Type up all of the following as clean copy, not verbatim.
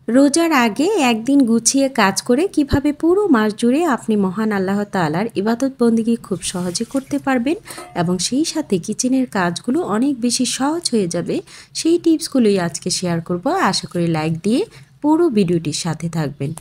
রোজার আগে একদিন গুছিয়ে কাজ করে কিভাবে পুরো মাস জুড়ে আপনি মহান আল্লাহ তাআলার ইবাদত বন্দেগী খুব সহজে করতে পারবেন এবং সেই সাথে কিচেনের কাজগুলো অনেক বেশি সহজ হয়ে যাবে, সেই টিপসগুলোই আজকে শেয়ার করব। আশা করি লাইক দিয়ে পুরো ভিডিওটির সাথে থাকবেন।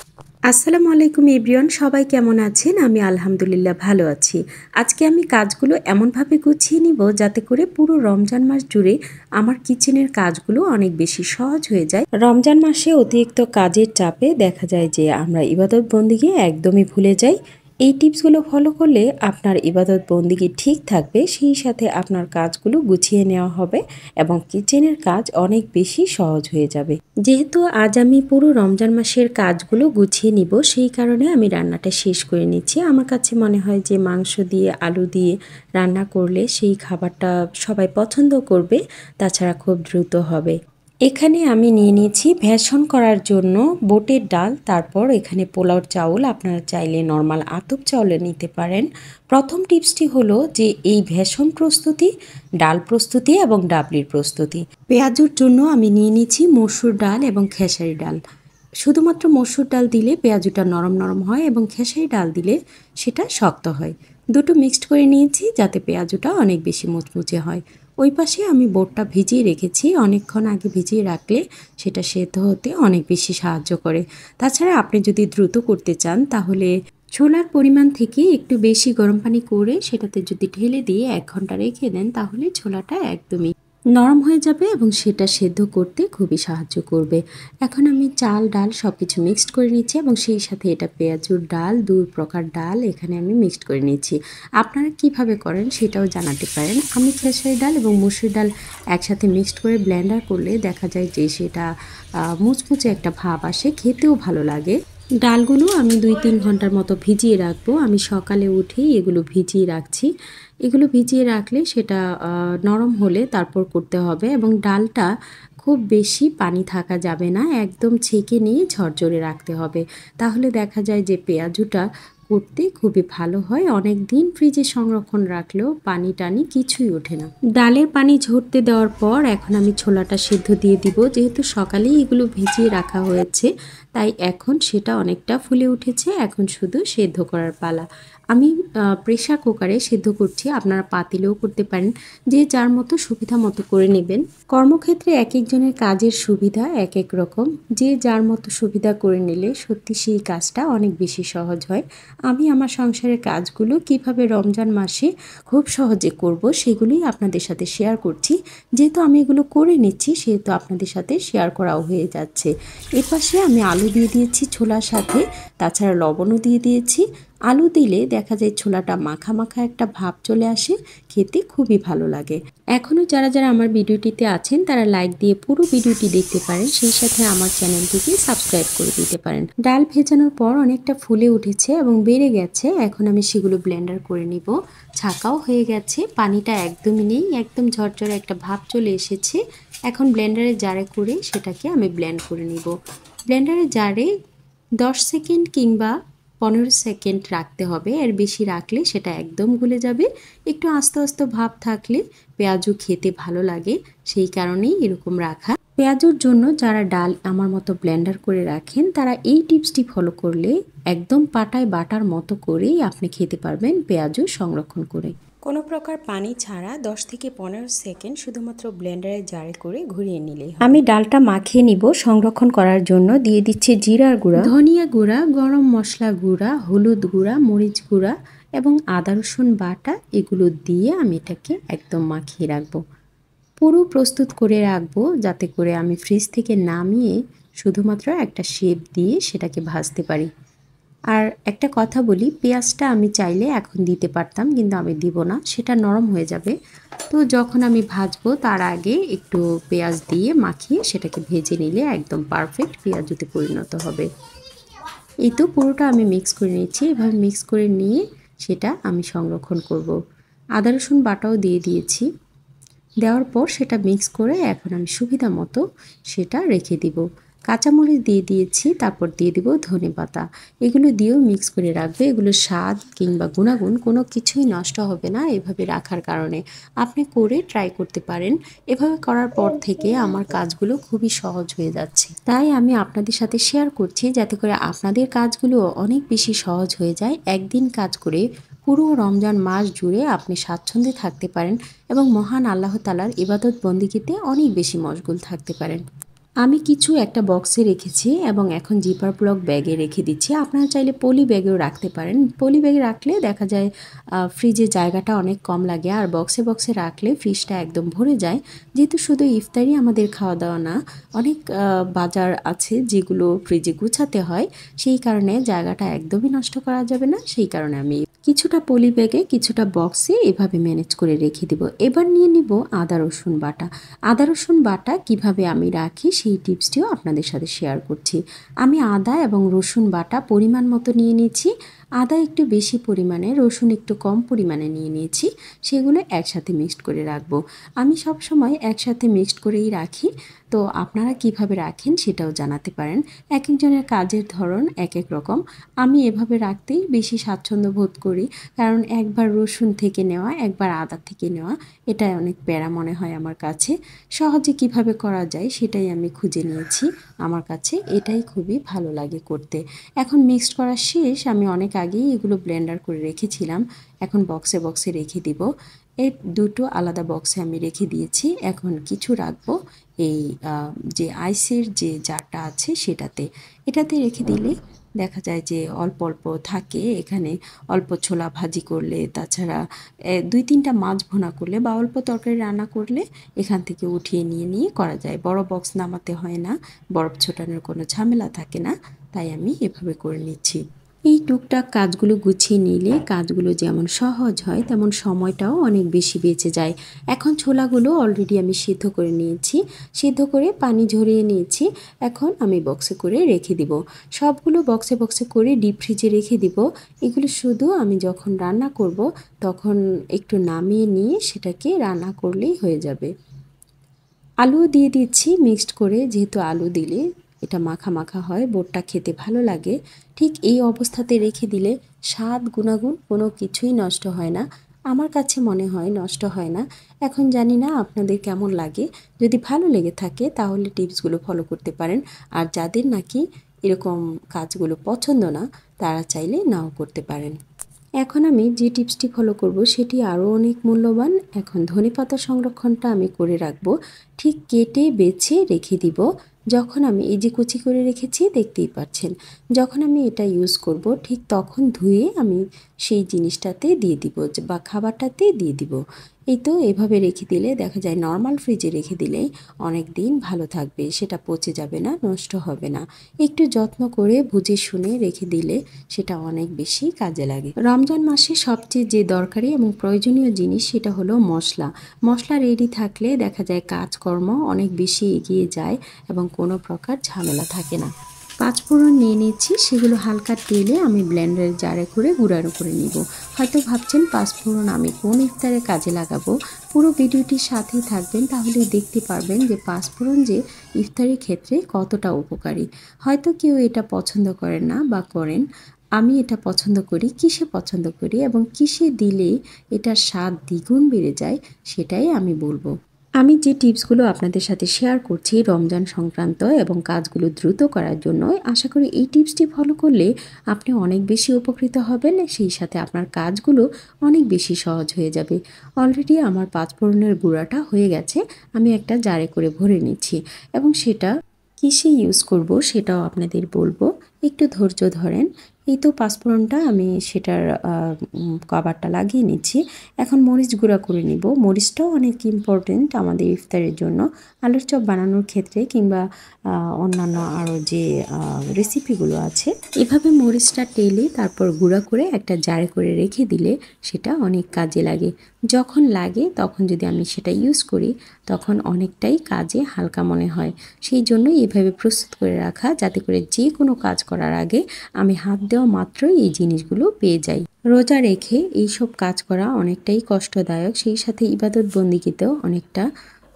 আসসালামু আলাইকুম এভরিওয়ান, সবাই কেমন আছেন? আমি আলহামদুলিল্লাহ ভালো আছি। আজকে আমি কাজগুলো এমনভাবে গুছিয়ে নিব যাতে করে পুরো রমজান মাস জুড়ে আমার কিচেনের কাজগুলো অনেক বেশি সহজ হয়ে যায়। রমজান মাসে অতিরিক্ত কাজের চাপে দেখা যায় যে আমরা ইবাদত বন্দেগী একদমই ভুলে যাই। এই টিপসগুলো ফলো করলে আপনার ইবাদত বন্দেগী ঠিক থাকবে, সেই সাথে আপনার কাজগুলো গুছিয়ে নেওয়া হবে এবং কিচেনের কাজ অনেক বেশি সহজ হয়ে যাবে। যেহেতু আজ আমি পুরো রমজান মাসের কাজগুলো গুছিয়ে নিব, সেই কারণে আমি রান্নাটা শেষ করে নিচ্ছি। আমার কাছে মনে হয় যে মাংস দিয়ে আলু দিয়ে রান্না করলে সেই খাবারটা সবাই পছন্দ করবে, তাছাড়া খুব দ্রুত হবে। এখানে আমি নিয়ে নিয়েছি ভেষণ করার জন্য বুটের ডাল, তারপর এখানে পোলাওর চাউল, আপনারা চাইলে নর্মাল আতপ চাউলে নিতে পারেন। প্রথম টিপসটি হলো যে এই ভেষণ প্রস্তুতি, ডাল প্রস্তুতি এবং ডাবলির প্রস্তুতি। পেঁয়াজুর জন্য আমি নিয়ে নিয়েছি মসুর ডাল এবং খেসারি ডাল। শুধুমাত্র মসুর ডাল দিলে পেঁয়াজুটা নরম নরম হয় এবং খেসারি ডাল দিলে সেটা শক্ত হয়। দুটো মিক্সড করে নিয়েছি যাতে পেঁয়াজুটা অনেক বেশি মুচমুচে হয়। ওই পাশে আমি বোটটা ভিজিয়ে রেখেছি। অনেকক্ষণ আগে ভিজিয়ে রাখলে সেটা সেদ্ধ হতে অনেক বেশি সাহায্য করে। তাছাড়া আপনি যদি দ্রুত করতে চান তাহলে ছোলার পরিমাণ থেকে একটু বেশি গরম পানি করে সেটাতে যদি ঢেলে দিয়ে 1 ঘন্টা রেখে দেন তাহলে ছোলাটা একদমই নরম হয়ে যাবে এবং সেটা সেদ্ধ করতে খুবই সাহায্য করবে। এখন আমি চাল ডাল সব কিছু মিক্সড করে নিচ্ছি এবং সেই সাথে এটা পেঁয়াজুর ডাল, 2 প্রকার ডাল এখানে আমি মিক্সড করে নিচ্ছি। আপনারা কিভাবে করেন সেটাও জানাতে পারেন। আমি খেসারি ডাল এবং মসুর ডাল একসাথে মিক্সড করে ব্লেন্ডার করলে দেখা যায় যে সেটা মুচমুচে একটা ভাব আসে, খেতেও ভালো লাগে। ডালগুলো আমি 2-3 ঘন্টার মতো ভিজিয়ে রাখবো। আমি সকালে উঠেই এগুলো ভিজিয়ে রাখছি। এগুলো ভিজিয়ে রাখলে সেটা নরম হলে তারপর করতে হবে এবং ডালটা খুব বেশি পানি থাকা যাবে না, একদম ছেঁকে নিয়ে ঝরঝরে রাখতে হবে। তাহলে দেখা যায় যে পেঁয়াজুটা করতে খুবই ভালো হয়। অনেক দিন ফ্রিজে সংরক্ষণ রাখলেও পানি টানি কিছুই ওঠে না। ডালের পানি ঝরতে দেওয়ার পর এখন আমি ছোলাটা সিদ্ধ দিয়ে দিব। যেহেতু সকালেই এগুলো ভিজিয়ে রাখা হয়েছে তাই এখন সেটা অনেকটা ফুলে উঠেছে। এখন শুধু সেদ্ধ করার পালা। আমি প্রেসার কুকারে সেদ্ধ করছি, আপনারা পাতিলেও করতে পারেন, যে যার মতো সুবিধা মতো করে নেবেন। কর্মক্ষেত্রে এক একজনের কাজের সুবিধা এক এক রকম, যে যার মতো সুবিধা করে নিলে সত্যি সেই কাজটা অনেক বেশি সহজ হয়। আমি আমার সংসারের কাজগুলো কিভাবে রমজান মাসে খুব সহজে করব সেগুলোই আপনাদের সাথে শেয়ার করছি। যেহেতু আমি এগুলো করে নিচ্ছি সেহেতু আপনাদের সাথে শেয়ার করাও হয়ে যাচ্ছে। এপাশে আমি আলু দিয়ে দিয়েছি ছোলার সাথে, তাছাড়া লবণও দিয়ে দিয়েছি। আলু দিলে দেখা যায় ছোলাটা মাখা মাখা একটা ভাব চলে আসে, খেতে খুবই ভালো লাগে। এখনও যারা যারা আমার ভিডিওটিতে আছেন তারা লাইক দিয়ে পুরো ভিডিওটি দেখতে পারেন, সেই সাথে আমার চ্যানেলটিকে সাবস্ক্রাইব করে দিতে পারেন। ডাল ভেজানোর পর অনেকটা ফুলে উঠেছে এবং বেড়ে গেছে। এখন আমি সেগুলো ব্লেন্ডার করে নিব। ছাকাও হয়ে গেছে, পানিটা একদমই নেই, একদম ঝরঝরে একটা ভাব চলে এসেছে। এখন ব্লেন্ডারে জারে করে সেটাকে আমি ব্লেন্ড করে নিব। ব্লেন্ডারে জারে 10 সেকেন্ড কিংবা 15 সেকেন্ড রাখতে হবে, এর বেশি রাখলে সেটা একদম গলে যাবে। একটু আস্তে আস্তে ভাব থাকলে পেঁয়াজু খেতে ভালো লাগে, সেই কারণেই এরকম রাখা। পেঁয়াজুর জন্য যারা ডাল আমার মতো ব্লেন্ডার করে রাখেন তারা এই টিপসটি ফলো করলে একদম পাটায় বাটার মতো করেই আপনি খেতে পারবেন পেঁয়াজু সংরক্ষণ করে। কোনো প্রকার পানি ছাড়া 10 থেকে 15 সেকেন্ড শুধুমাত্র ব্লেন্ডারে জারে করে ঘুরিয়ে নিলেই হবে। আমি ডালটা মাখিয়ে নিব। সংরক্ষণ করার জন্য দিয়ে দিচ্ছি জিরার গুঁড়া, ধনিয়া গুঁড়া, গরম মশলা গুঁড়া, হলুদ গুঁড়া, মরিচ গুঁড়া এবং আদা রসুন বাটা। এগুলো দিয়ে আমি এটাকে একদম মাখিয়ে রাখবো, পুরো প্রস্তুত করে রাখবো যাতে করে আমি ফ্রিজ থেকে নামিয়ে শুধুমাত্র একটা শেপ দিয়ে সেটাকে ভাজতে পারি। আর একটা কথা বলি, পেঁয়াজটা আমি চাইলে এখন দিতে পারতাম কিন্তু আমি দিব না, সেটা নরম হয়ে যাবে। তো যখন আমি ভাজবো তার আগে একটু পেঁয়াজ দিয়ে মাখিয়ে সেটাকে ভেজে নিলে একদম পারফেক্ট পেঁয়াজুতে পরিণত হবে। এই তো পুরোটা আমি মিক্স করে নিচ্ছি। এভাবে মিক্স করে নিয়ে সেটা আমি সংরক্ষণ করব। আদা রসুন বাটাও দিয়ে দিয়েছি। দেওয়ার পর সেটা মিক্স করে এখন আমি সুবিধা মতো সেটা রেখে দিব। কাঁচামরিচ দিয়ে দিয়েছি, তারপর দিয়ে দিব ধনেপাতা। এগুলো দিয়েও মিক্স করে রাখবে। এগুলোর স্বাদ কিংবা গুণাগুণ কোনো কিছুই নষ্ট হবে না এভাবে রাখার কারণে। আপনি করে ট্রাই করতে পারেন। এভাবে করার পর থেকে আমার কাজগুলো খুবই সহজ হয়ে যাচ্ছে। তাই আমি আপনাদের সাথে শেয়ার করছি, যাতে করে আপনাদের কাজগুলো অনেক বেশি সহজ হয়ে যায়। একদিন কাজ করে পুরো রমজান মাস জুড়ে আপনি স্বাচ্ছন্দ্যে থাকতে পারেন এবং মহান আল্লাহ তাআলার ইবাদত বন্দেগীতে অনেক বেশি মশগুল থাকতে পারেন। আমি কিছু একটা বক্সে রেখেছি এবং এখন জিপার ব্লক ব্যাগে রেখে দিচ্ছি। আপনারা চাইলে পলি ব্যাগেও রাখতে পারেন। পলি ব্যাগে রাখলে দেখা যায় ফ্রিজে জায়গাটা অনেক কম লাগে, আর বক্সে বক্সে রাখলে ফ্রিজটা একদম ভরে যায়। যেহেতু শুধু ইফতারি আমাদের খাওয়া দাওয়া না, অনেক বাজার আছে যেগুলো ফ্রিজে গুছাতে হয়, সেই কারণে জায়গাটা একদমই নষ্ট করা যাবে না। সেই কারণে আমি কিছুটা পলি ব্যাগে কিছুটা বক্সে এভাবে ম্যানেজ করে রেখে দিব। এবার নিয়ে নিব আদা রসুন বাটা। আদা রসুন বাটা কিভাবে আমি রাখি সেই টিপসটিও আপনাদের সাথে শেয়ার করছি। আমি আদা এবং রসুন বাটা পরিমাণ মতো নিয়ে নিয়েছি। আদা একটু বেশি পরিমাণে, রসুন একটু কম পরিমাণে নিয়ে নিয়েছি। সেগুলো একসাথে মিক্সড করে রাখবো। আমি সব সময় একসাথে মিক্সড করেই রাখি। তো আপনারা কিভাবে রাখেন সেটাও জানাতে পারেন। এক একজনের কাজের ধরন এক এক রকম। আমি এভাবে রাখতেই বেশি স্বাচ্ছন্দ্য বোধ করি, কারণ একবার রসুন থেকে নেওয়া একবার আদা থেকে নেওয়া এটাই অনেক প্যারা মনে হয় আমার কাছে। সহজে কিভাবে করা যায় সেটাই আমি খুঁজে নিয়েছি। আমার কাছে এটাই খুবই ভালো লাগে করতে। এখন মিক্সড করা শেষ। আমি অনেক আগেই এগুলো ব্লেন্ডার করে রেখেছিলাম। এখন বক্সে বক্সে রেখে দিব। এই দুটো আলাদা বক্সে আমি রেখে দিয়েছি। এখন কিছু রাখবো এই যে আইসের যে জারটা আছে সেটাতে। এটাতে রেখে দিলে দেখা যায় যে অল্প অল্প থাকে। এখানে অল্প ছোলা ভাজি করলে, তাছাড়া 2-3টা মাছ ভুনা করলে বা অল্প তরকারি রান্না করলে এখান থেকে উঠিয়ে নিয়ে নিয়ে করা যায়। বড় বক্স নামাতে হয় না, বরফ ছোটানোর কোনো ঝামেলা থাকে না। তাই আমি এভাবে করে নিচ্ছি। এই টুকটাক কাজগুলো গুছিয়ে নিলে কাজগুলো যেমন সহজ হয়, তেমন সময়টাও অনেক বেশি বেঁচে যায়। এখন ছোলাগুলো অলরেডি আমি সিদ্ধ করে নিয়েছি। সিদ্ধ করে পানি ঝরিয়ে নিয়েছি। এখন আমি বক্সে করে রেখে দিব। সবগুলো বক্সে বক্সে করে ডিপ ফ্রিজে রেখে দিব। এগুলো শুধু আমি যখন রান্না করব তখন একটু নামিয়ে নিয়ে সেটাকে রান্না করলেই হয়ে যাবে। আলুও দিয়ে দিচ্ছি মিক্সড করে, যেহেতু আলু দিলে এটা মাখা মাখা হয়, বোটটা খেতে ভালো লাগে। ঠিক এই অবস্থাতে রেখে দিলে স্বাদ গুণাগুণ কোনো কিছুই নষ্ট হয় না। আমার কাছে মনে হয় নষ্ট হয় না। এখন জানি না আপনাদের কেমন লাগে। যদি ভালো লেগে থাকে তাহলে টিপসগুলো ফলো করতে পারেন। আর যাদের নাকি এরকম কাজগুলো পছন্দ না, তারা চাইলে নাও করতে পারেন। এখন আমি যে টিপসটি ফলো করব সেটি আরও অনেক মূল্যবান। এখন ধনেপাতা সংরক্ষণটা আমি করে রাখবো। ঠিক কেটে বেছে রেখে দিব। যখন আমি এই যে কুচি করে রেখেছি দেখতেই পাচ্ছেন, যখন আমি এটা ইউজ করব ঠিক তখন ধুয়ে আমি সেই জিনিসটাতে দিয়ে দিব বা খাবারটাতে দিয়ে দিব। এই তো এভাবে রেখে দিলে দেখা যায় নর্মাল ফ্রিজে রেখে দিলেই অনেক দিন ভালো থাকবে, সেটা পচে যাবে না, নষ্ট হবে না। একটু যত্ন করে বুঝে শুনে রেখে দিলে সেটা অনেক বেশি কাজে লাগে। রমজান মাসে সবচেয়ে যে দরকারি এবং প্রয়োজনীয় জিনিস সেটা হলো মশলা। মশলা রেডি থাকলে দেখা যায় কাজকর্ম অনেক বেশি এগিয়ে যায় এবং কোনো প্রকার ঝামেলা থাকে না। পাঁচফোড়ন নিয়ে নিচ্ছি, সেগুলো হালকা তেলে আমি ব্লেন্ডারের জারে করে গুঁড়ানো করে নিব। হয়তো ভাবছেন পাঁচফোড়ন আমি কোন ইফতারে কাজে লাগাবো। পুরো ভিডিওটির সাথেই থাকবেন, তাহলেই দেখতে পারবেন যে পাঁচফোড়ন যে ইফতারের ক্ষেত্রে কতটা উপকারী। হয়তো কেউ এটা পছন্দ করেন না বা করেন, আমি এটা পছন্দ করি। কিসে পছন্দ করি এবং কিসে দিলে এটার স্বাদ দ্বিগুণ বেড়ে যায় সেটাই আমি বলবো। আমি যে টিপসগুলো আপনাদের সাথে শেয়ার করছি রমজান সংক্রান্ত এবং কাজগুলো দ্রুত করার জন্য, আশা করি এই টিপসটি ফলো করলে আপনি অনেক বেশি উপকৃত হবেন। সেই সাথে আপনার কাজগুলো অনেক বেশি সহজ হয়ে যাবে। অলরেডি আমার পাঁচফোড়নের গুঁড়াটা হয়ে গেছে। আমি একটা জারে করে ভরে নিচ্ছি এবং সেটা কিসে ইউজ করব সেটাও আপনাদের বলবো। একটু ধৈর্য ধরেন। এই তো পাঁচফোড়নটা আমি সেটার কভারটা লাগিয়ে নিচ্ছি। এখন মরিচ গুঁড়া করে নিব। মরিচটাও অনেক ইম্পর্টেন্ট আমাদের ইফতারের জন্য, আলুর চপ বানানোর ক্ষেত্রে কিংবা অন্যান্য আরও যে রেসিপিগুলো আছে। এভাবে মরিচটা টেলে তারপর গুঁড়া করে একটা জারে করে রেখে দিলে সেটা অনেক কাজে লাগে। যখন লাগে তখন যদি আমি সেটা ইউজ করি তখন অনেকটাই কাজে হালকা মনে হয়। সেই জন্যই এভাবে প্রস্তুত করে রাখা, যাতে করে যে কোনো কাজ করার আগে আমি হাত দেওয়া মাত্রই এই জিনিসগুলো পেয়ে যাই। রোজা রেখে এইসব কাজ করা অনেকটাই কষ্টদায়ক, সেই সাথে ইবাদত বন্দিগিতেও অনেকটা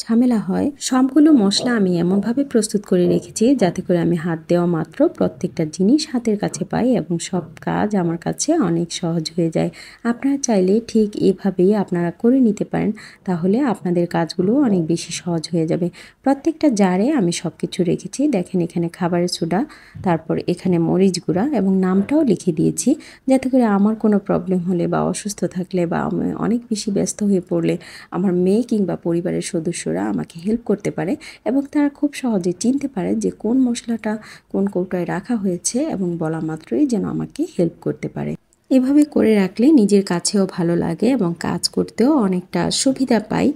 ঝামেলা হয়। সবগুলো মশলা আমি এমনভাবে প্রস্তুত করে রেখেছি যাতে করে আমি হাত দেওয়া মাত্র প্রত্যেকটা জিনিস হাতের কাছে পাই এবং সব কাজ আমার কাছে অনেক সহজ হয়ে যায়। আপনারা চাইলে ঠিক এভাবেই আপনারা করে নিতে পারেন, তাহলে আপনাদের কাজগুলো অনেক বেশি সহজ হয়ে যাবে। প্রত্যেকটা জারে আমি সব কিছু রেখেছি। দেখেন এখানে খাবারের সোডা, তারপর এখানে মরিচ গুঁড়া এবং নামটাও লিখে দিয়েছি যাতে করে আমার কোনো প্রবলেম হলে বা অসুস্থ থাকলে বা আমি অনেক বেশি ব্যস্ত হয়ে পড়লে আমার মেয়ে কিংবা পরিবারের সদস্যরা আমাকে হেল্প করতে পারে এবং তারা খুব সহজে চিনতে পারে যে কোন মশলাটা কোন কৌটায় রাখা হয়েছে এবং বলা মাত্রই যেন আমাকে হেল্প করতে পারে। এভাবে করে রাখলে নিজের কাছেও ভালো লাগে এবং কাজ করতেও অনেকটা সুবিধা পাই।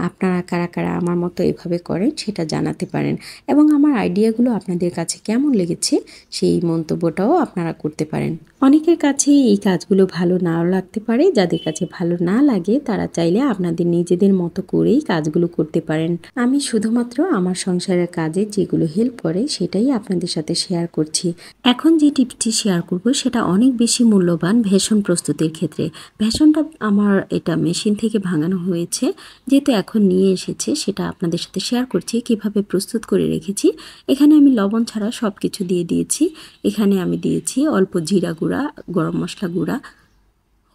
আপনারা কারা কারা আমার মতো এভাবে করেন সেটা জানাতে পারেন এবং আমার আইডিয়াগুলো আপনাদের কাছে কেমন লেগেছে সেই মন্তব্যটাও আপনারা করতে পারেন। অনেকের কাছে এই কাজগুলো ভালো নাও লাগতে পারে। যাদের কাছে ভালো না লাগে তারা চাইলে আপনাদের নিজেদের মতো করেই কাজগুলো করতে পারেন। আমি শুধুমাত্র আমার সংসারের কাজে যেগুলো হেল্প করে সেটাই আপনাদের সাথে শেয়ার করছি। এখন যে টিপসটি শেয়ার করব সেটা অনেক বেশি মূল্যবান ভেষণ প্রস্তুতির ক্ষেত্রে। ভেষণটা আমার এটা মেশিন থেকে ভাঙানো হয়েছে, যেহেতু এখন নিয়ে এসেছে সেটা আপনাদের সাথে শেয়ার করছি কিভাবে প্রস্তুত করে রেখেছি। এখানে আমি লবণ ছাড়া সব কিছু দিয়ে দিয়েছি। এখানে আমি দিয়েছি অল্প জিরা গুঁড়া, গরম মশলা গুঁড়া,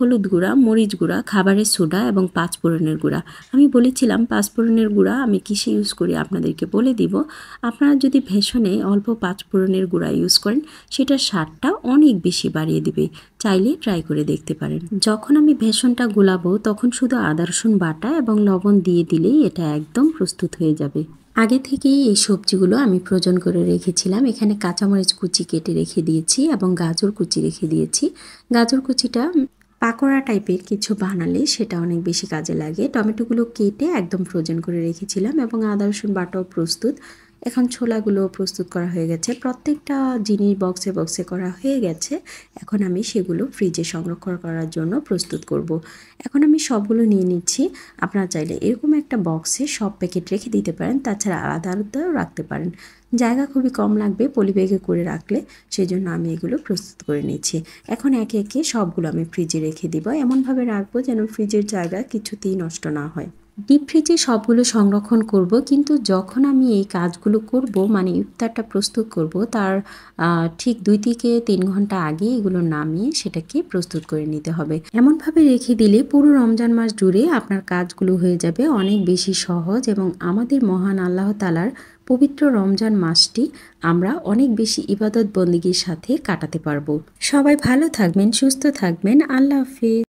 হলুদ গুঁড়া, মরিচ গুঁড়া, খাবারের সোডা এবং পাঁচফোড়নের গুঁড়া। আমি বলেছিলাম পাঁচফোড়নের গুঁড়া আমি কিসে ইউজ করি আপনাদেরকে বলে দিব। আপনারা যদি ভেষণে অল্প পাঁচফোড়নের গুঁড়া ইউজ করেন সেটার স্বাদটা অনেক বেশি বাড়িয়ে দিবে। চাইলে ট্রাই করে দেখতে পারেন। যখন আমি ভেষণটা গুলাবো তখন শুধু আদা রসুন বাটা এবং লবণ দিয়ে দিলেই এটা একদম প্রস্তুত হয়ে যাবে। আগে থেকেই এই সবজিগুলো আমি ফ্রোজেন করে রেখেছিলাম। এখানে কাঁচামরিচ কুচি কেটে রেখে দিয়েছি এবং গাজর কুচি রেখে দিয়েছি। গাজর কুচিটা পাকোড়া টাইপের কিছু বানালে সেটা অনেক বেশি কাজে লাগে। টমেটোগুলো কেটে একদম ফ্রোজেন করে রেখেছিলাম এবং আদা রসুন বাটাও প্রস্তুত। এখন ছোলাগুলো প্রস্তুত করা হয়ে গেছে। প্রত্যেকটা জিনিস বক্সে বক্সে করা হয়ে গেছে। এখন আমি সেগুলো ফ্রিজে সংরক্ষণ করার জন্য প্রস্তুত করব। এখন আমি সবগুলো নিয়ে নিচ্ছি। আপনারা চাইলে এরকম একটা বক্সে সব প্যাকেট রেখে দিতে পারেন, তাছাড়া আলাদা আলাদাও রাখতে পারেন। জায়গা খুবই কম লাগবে পলিব্যাগে করে রাখলে, সেই জন্য আমি এগুলো প্রস্তুত করে নিচ্ছি। এখন একে একে সবগুলো আমি ফ্রিজে রেখে দিব। এমনভাবে রাখবো যেন ফ্রিজের জায়গা কিছুতেই নষ্ট না হয়। ডিপ ফ্রিজে সবগুলো সংরক্ষণ করব, কিন্তু যখন আমি এই কাজগুলো করব মানে ইফতারটা প্রস্তুত করব তার ঠিক 2 থেকে 3 ঘন্টা আগে এগুলো নামিয়ে সেটাকে প্রস্তুত করে নিতে হবে। এমনভাবে রেখে দিলে পুরো রমজান মাস জুড়ে আপনার কাজগুলো হয়ে যাবে অনেক বেশি সহজ এবং আমাদের মহান আল্লাহ তাআলার পবিত্র রমজান মাসটি আমরা অনেক বেশি ইবাদত বন্দেগীর সাথে কাটাতে পারবো। সবাই ভালো থাকবেন, সুস্থ থাকবেন। আল্লাহ হাফেজ।